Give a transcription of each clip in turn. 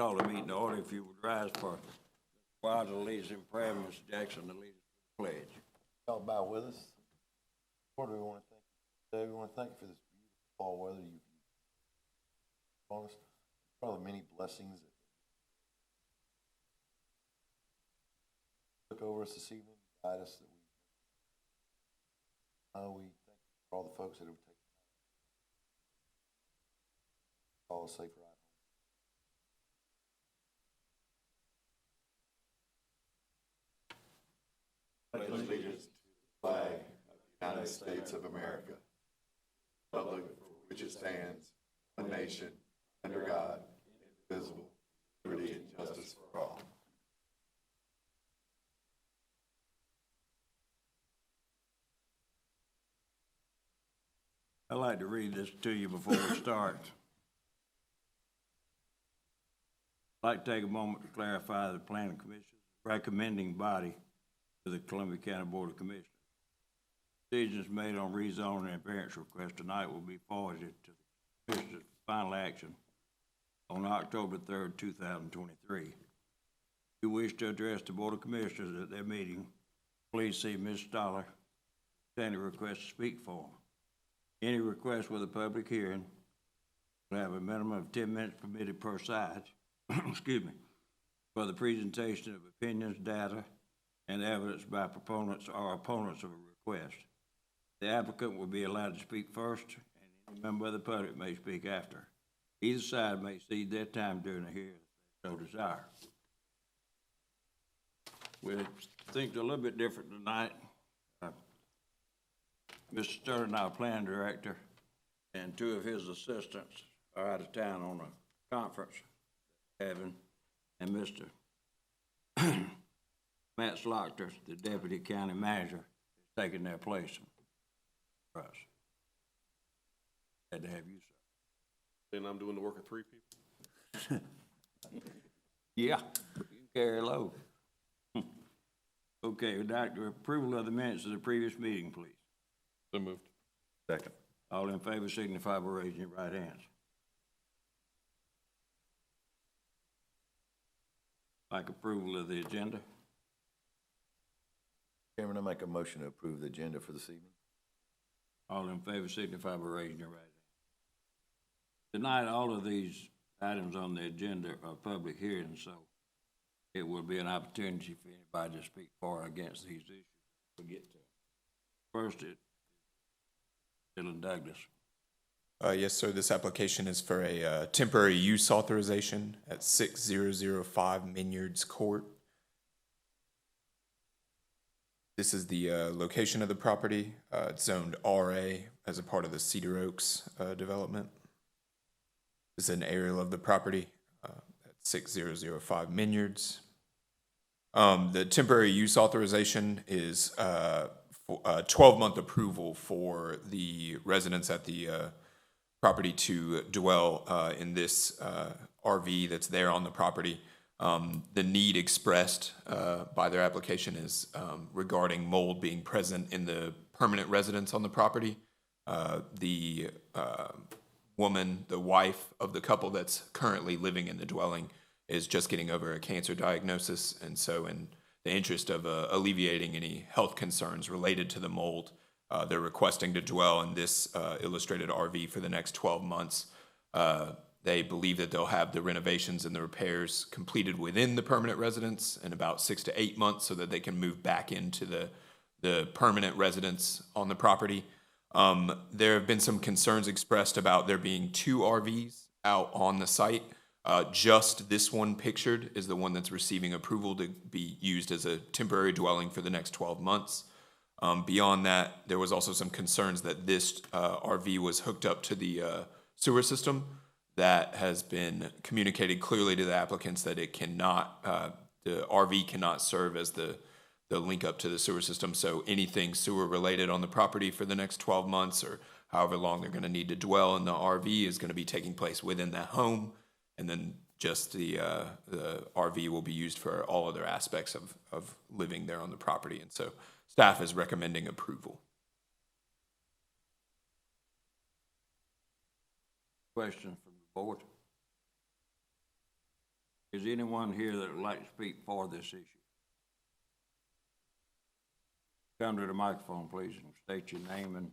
Call the meeting to order. If you would rise for Wilder to lead us in prayer, Mr. Jackson to lead us in the pledge. Y'all bow with us. Lord, we want to thank you today. We want to thank you for this beautiful fall weather you've on us. For all the many blessings that took over us this evening, guide us that we thank you for all the folks that have taken all a safe ride. Pledge allegiance to the flag of the United States of America, republic for which it stands, one nation, under God, indivisible, with liberty and justice for all. I'd like to read this to you before we start. I'd like to take a moment to clarify the Planning Commission's recommending body to the Columbia County Board of Commissioners. Decisions made on rezoning and variance requests tonight will be forwarded to the Commissioners for final action on October 3rd, 2023. If you wish to address the Board of Commissioners at their meeting, please see Ms. Stoller, standing request to speak for them. Any request with a public hearing will have a minimum of 10 minutes permitted per side, excuse me, for the presentation of opinions, data, and evidence by proponents or opponents of a request. The applicant will be allowed to speak first, and any member of the public may speak after. Either side may cede their time during the hearing if they so desire. We think a little bit different tonight. Mr. Sterling, our planning director, and two of his assistants are out of town on a conference having, and Mr. Matt Slaughter, the deputy county manager, is taking their place for us. Glad to have you, sir. And I'm doing the work of three people? Yeah, you can carry a load. Okay, Doctor, approval of the minutes of the previous meeting, please. So moved. Second. All in favor signify by raising your right hands. Like approval of the agenda. Chairman, I make a motion to approve the agenda for this evening. All in favor signify by raising your right hand. Tonight, all of these items on the agenda are public hearings, so it will be an opportunity for anybody to speak for or against these issues. We'll get to first, Dylan Douglas. Yes, sir. This application is for a temporary use authorization at 6005 Minyards Court. This is the location of the property. It's zoned RA as a part of the Cedar Oaks development. This is an aerial of the property at 6005 Minyards. The temporary use authorization is 12-month approval for the residents at the property to dwell in this RV that's there on the property. The need expressed by their application is regarding mold being present in the permanent residence on the property. The woman, the wife of the couple that's currently living in the dwelling, is just getting over a cancer diagnosis, and so in the interest of alleviating any health concerns related to the mold, they're requesting to dwell in this illustrated RV for the next 12 months. They believe that they'll have the renovations and the repairs completed within the permanent residence in about 6 to 8 months so that they can move back into the permanent residence on the property. There have been some concerns expressed about there being 2 RVs out on the site. Just this one pictured is the one that's receiving approval to be used as a temporary dwelling for the next 12 months. Beyond that, there was also some concerns that this RV was hooked up to the sewer system. That has been communicated clearly to the applicants that it cannot, the RV cannot serve as the link up to the sewer system. So anything sewer related on the property for the next 12 months or however long they're going to need to dwell in the RV is going to be taking place within that home. And then just the RV will be used for all other aspects of living there on the property. And so staff is recommending approval. Question from the board. Is anyone here that would like to speak for this issue? Come to the microphone, please, and state your name and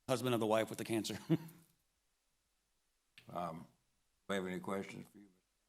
Husband of the wife with the cancer. do we have any questions for you?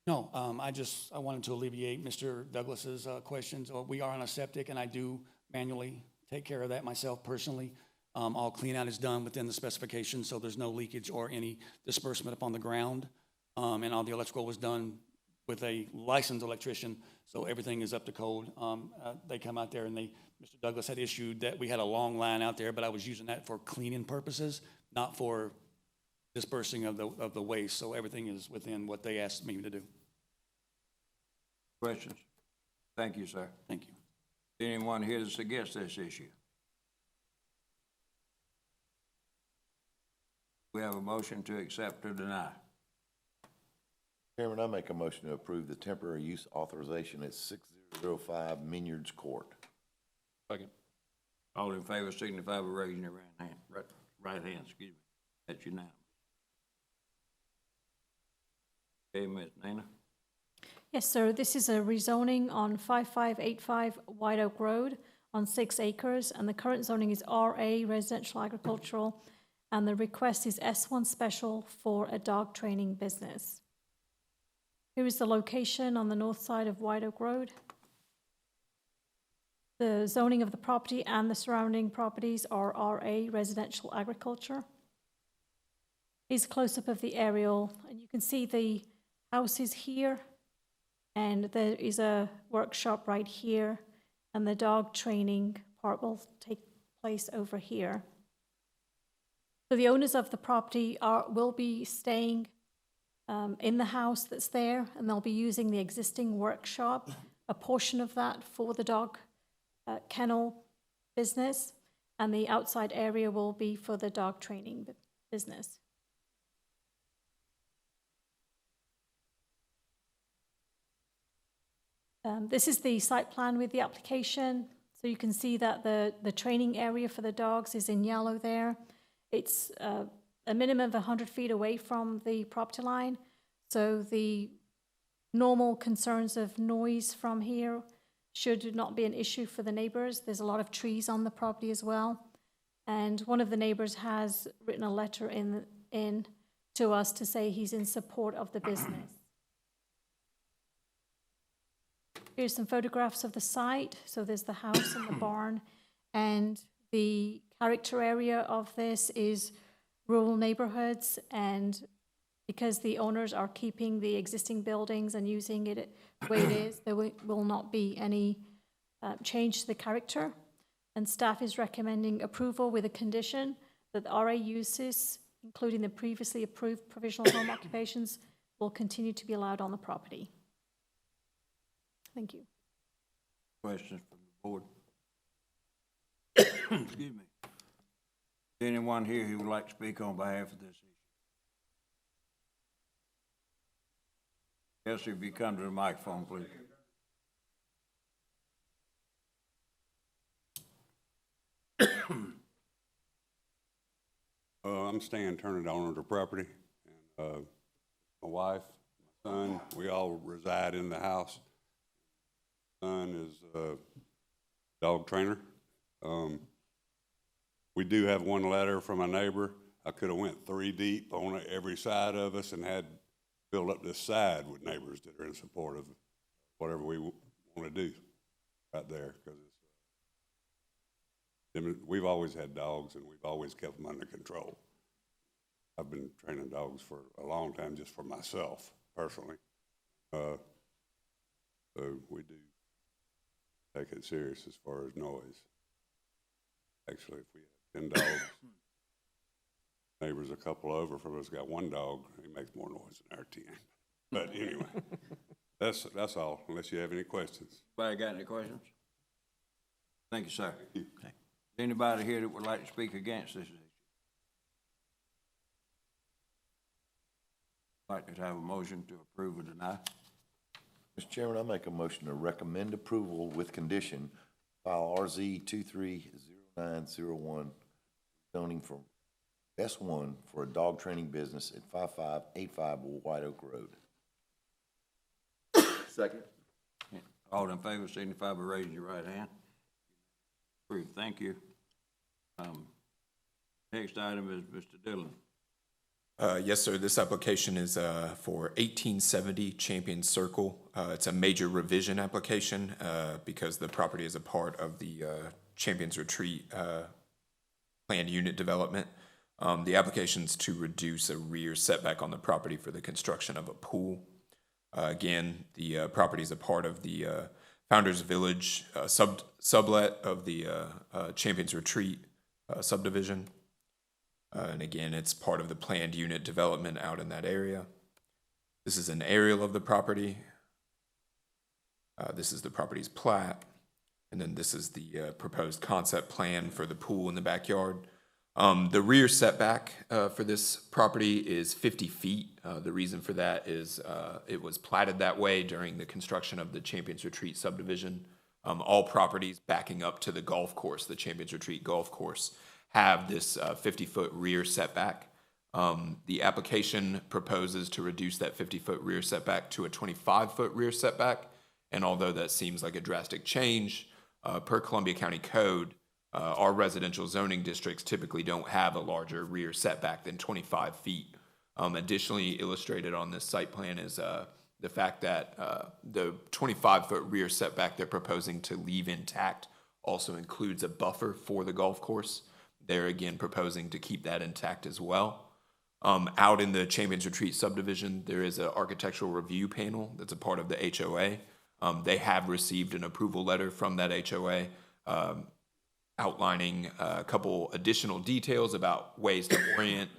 No, I wanted to alleviate Mr. Douglas's questions. We are on a septic, and I do manually take care of that myself personally. All clean out is done within the specifications, so there's no leakage or any disbursement up on the ground. And all the electrical was done with a licensed electrician, so everything is up to code. They come out there and Mr. Douglas had issued that we had a long line out there, but I was using that for cleaning purposes, not for dispersing of the waste, so everything is within what they asked me to do. Questions? Thank you, sir. Thank you. Anyone here that's against this issue? We have a motion to accept or deny. Chairman, I make a motion to approve the temporary use authorization at 6005 Minyards Court. Second. All in favor signify by raising your right hand, excuse me. That's unanimous. Okay, Ms. Nina? Yes, sir. This is a rezoning on 5585 White Oak Road on 6 acres, and the current zoning is RA, residential agricultural, and the request is S1 special for a dog training business. Here is the location on the north side of White Oak Road. The zoning of the property and the surrounding properties are RA, residential agriculture. Here's a close-up of the aerial, and you can see the houses here, and there is a workshop right here, and the dog training part will take place over here. So the owners of the property will be staying in the house that's there, and they'll be using the existing workshop, a portion of that for the dog kennel business, and the outside area will be for the dog training business. This is the site plan with the application. So you can see that the training area for the dogs is in yellow there. It's a minimum of 100 feet away from the property line. So the normal concerns of noise from here should not be an issue for the neighbors. There's a lot of trees on the property as well. And one of the neighbors has written a letter in to us to say he's in support of the business. Here's some photographs of the site. So there's the house and the barn, and the character area of this is rural neighborhoods, and because the owners are keeping the existing buildings and using it the way it is, there will not be any change to the character. And staff is recommending approval with a condition that the RA uses, including the previously approved provisional home occupations, will continue to be allowed on the property. Thank you. Questions from the board? Excuse me. Is anyone here who would like to speak on behalf of this issue? Yes, if you come to the microphone, please. I'm Stan Turner, the owner of the property, and my wife, my son, we all reside in the house. Son is a dog trainer. We do have one letter from a neighbor. I could have went 3 deep on every side of us and had filled up this side with neighbors that are in support of whatever we want to do right there, because we've always had dogs and we've always kept them under control. I've been training dogs for a long time, just for myself personally. So we do take it serious as far as noise. Actually, if we had 10 dogs, neighbors a couple over from us got 1 dog, he makes more noise than our 10. But anyway, that's all, unless you have any questions. Anybody got any questions? Thank you, sir. Is anybody here that would like to speak against this issue? Like to have a motion to approve or deny? Mr. Chairman, I make a motion to recommend approval with condition, file RZ 230901, zoning from S1 for a dog training business at 5585 White Oak Road. Second. All in favor, signify by raising your right hand. Approved, thank you. Next item is Mr. Dillon. Yes, sir. This application is for 1870 Champion Circle. It's a major revision application because the property is a part of the Champions Retreat planned unit development. The application's to reduce a rear setback on the property for the construction of a pool. Again, the property is a part of the Founders Village sublet of the Champions Retreat subdivision. And again, it's part of the planned unit development out in that area. This is an aerial of the property. This is the property's plat. And then this is the proposed concept plan for the pool in the backyard. The rear setback for this property is 50 feet. The reason for that is it was platted that way during the construction of the Champions Retreat subdivision. All properties backing up to the golf course, the Champions Retreat golf course, have this 50-foot rear setback. The application proposes to reduce that 50-foot rear setback to a 25-foot rear setback. And although that seems like a drastic change, per Columbia County Code, our residential zoning districts typically don't have a larger rear setback than 25 feet. Additionally, illustrated on this site plan is the fact that the 25-foot rear setback they're proposing to leave intact also includes a buffer for the golf course. They're again proposing to keep that intact as well. Out in the Champions Retreat subdivision, there is an architectural review panel that's a part of the HOA. They have received an approval letter from that HOA outlining a couple additional details about ways to orient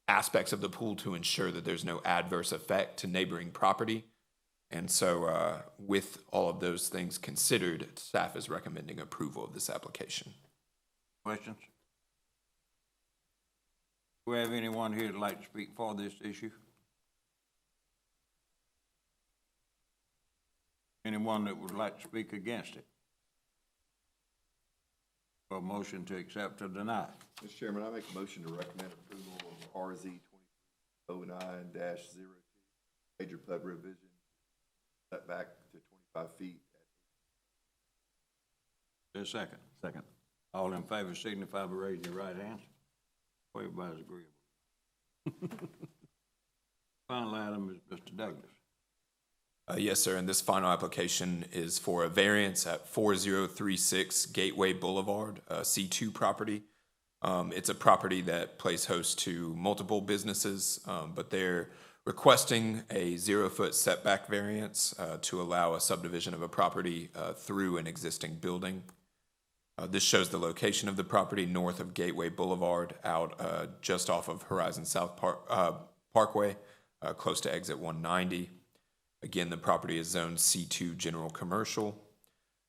aspects of the pool to ensure that there's no adverse effect to neighboring property. And so with all of those things considered, staff is recommending approval of this application. Questions? Do we have anyone here that'd like to speak for this issue? Anyone that would like to speak against it? For a motion to accept or deny? Mr. Chairman, I make a motion to recommend approval of RZ 2009-02, major PUD revision, setback to 25 feet. There's a second. Second. All in favor signify by raising your right hand. Everybody's agreeable. Final item is Mr. Douglas. Yes, sir, and this final application is for a variance at 4036 Gateway Boulevard, a C2 property. It's a property that plays host to multiple businesses, but they're requesting a 0-foot setback variance to allow a subdivision of a property through an existing building. This shows the location of the property north of Gateway Boulevard, out just off of Horizon South Parkway, close to exit 190. Again, the property is zoned C2 General Commercial.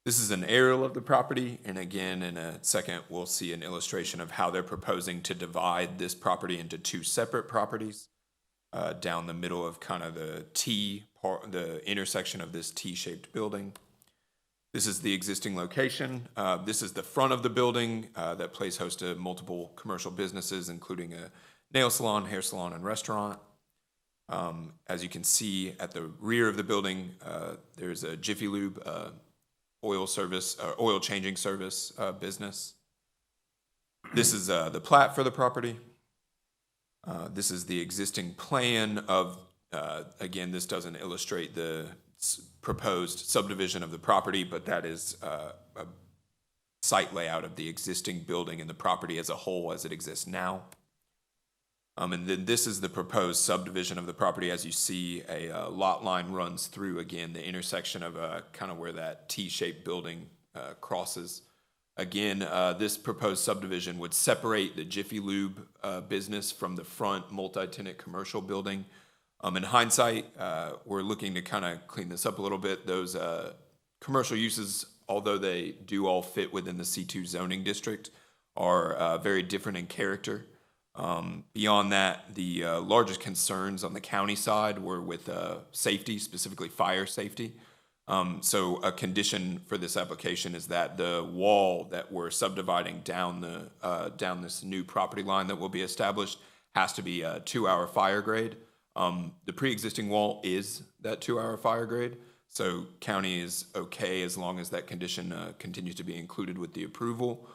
This is an aerial of the property, and again, in a second, we'll see an illustration of how they're proposing to divide this property into two separate properties down the middle of kind of the the intersection of this T-shaped building. This is the existing location. This is the front of the building that plays host to multiple commercial businesses, including a nail salon, hair salon, and restaurant. As you can see at the rear of the building, there's a Jiffy Lube oil changing service business. This is the plat for the property. This is the existing plan of, again, this doesn't illustrate the proposed subdivision of the property, but that is a site layout of the existing building and the property as a whole as it exists now. And then this is the proposed subdivision of the property. As you see, a lot line runs through, again, the intersection of kind of where that T-shaped building crosses. Again, this proposed subdivision would separate the Jiffy Lube business from the front multi-tenant commercial building. In hindsight, we're looking to kind of clean this up a little bit. Those commercial uses, although they do all fit within the C2 zoning district, are very different in character. Beyond that, the largest concerns on the county side were with safety, specifically fire safety. So a condition for this application is that the wall that we're subdividing down down this new property line that will be established has to be a 2-hour fire grade. The pre-existing wall is that 2-hour fire grade, so county is okay as long as that condition continues to be included with the approval.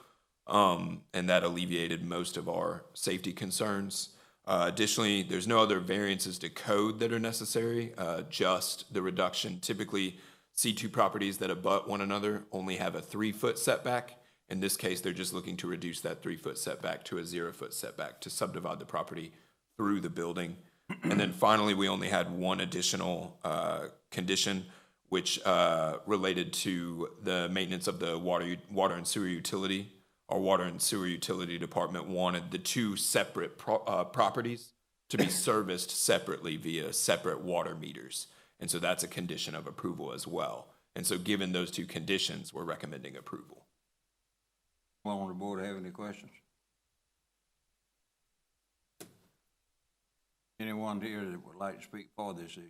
And that alleviated most of our safety concerns. Additionally, there's no other variances to code that are necessary, just the reduction. Typically, C2 properties that abut one another only have a 3-foot setback. In this case, they're just looking to reduce that 3-foot setback to a 0-foot setback to subdivide the property through the building. And then finally, we only had one additional condition, which related to the maintenance of the water and sewer utility. Our water and sewer utility department wanted the 2 separate properties to be serviced separately via separate water meters. And so that's a condition of approval as well. And so given those 2 conditions, we're recommending approval. Anyone on the board have any questions? Anyone here that would like to speak for this issue?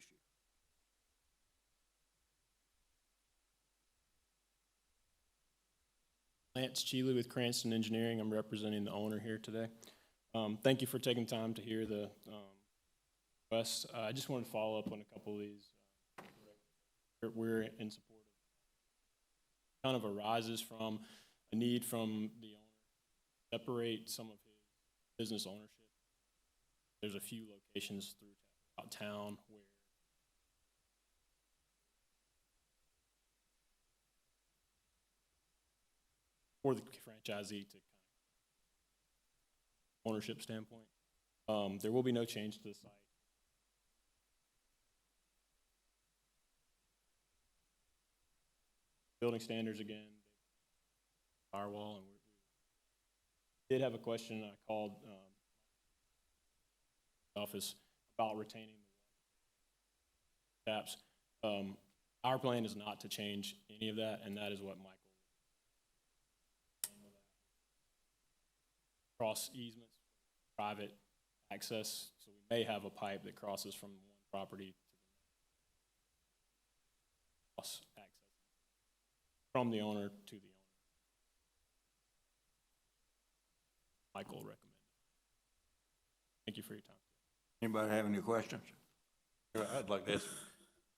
Lance Cheeley with Cranston Engineering. I'm representing the owner here today. Thank you for taking time to hear the request. I just wanted to follow up on a couple of these. We're in support of, kind of arises from a need from the owner to separate some of his business ownership. There's a few locations throughout town where for the franchisee to kind of ownership standpoint. There will be no change to the site. Building standards again, firewall, and we did have a question. I called the office about retaining the taps. Our plan is not to change any of that, and that is what Michael. Cross easements, private access, so we may have a pipe that crosses from one property to the cross access from the owner to the owner. Michael recommended. Thank you for your time. Anybody have any questions? I'd like to ask,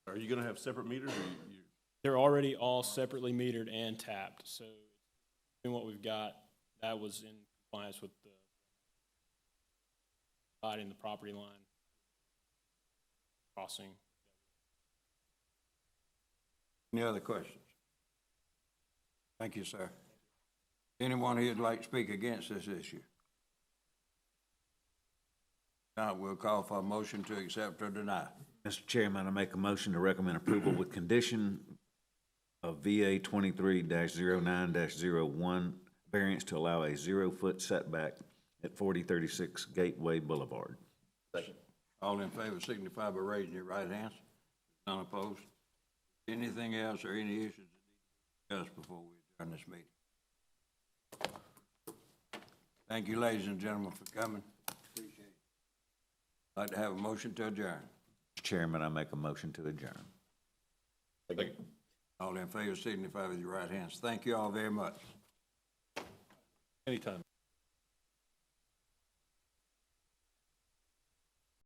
are you gonna have separate meters or you? They're already all separately metered and tapped, so in what we've got, that was in compliance with the dividing the property line, crossing. Any other questions? Thank you, sir. Anyone here would like to speak against this issue? Now, we'll call for a motion to accept or deny. Mr. Chairman, I make a motion to recommend approval with condition of VA 23-09-01 variance to allow a 0-foot setback at 4036 Gateway Boulevard. Second. All in favor signify by raising your right hand. None opposed. Anything else or any issues that need to be discussed before we adjourn this meeting? Thank you, ladies and gentlemen, for coming. Appreciate it. I'd like to have a motion to adjourn. Mr. Chairman, I make a motion to adjourn. All in favor signify with your right hands. Thank you all very much. Anytime.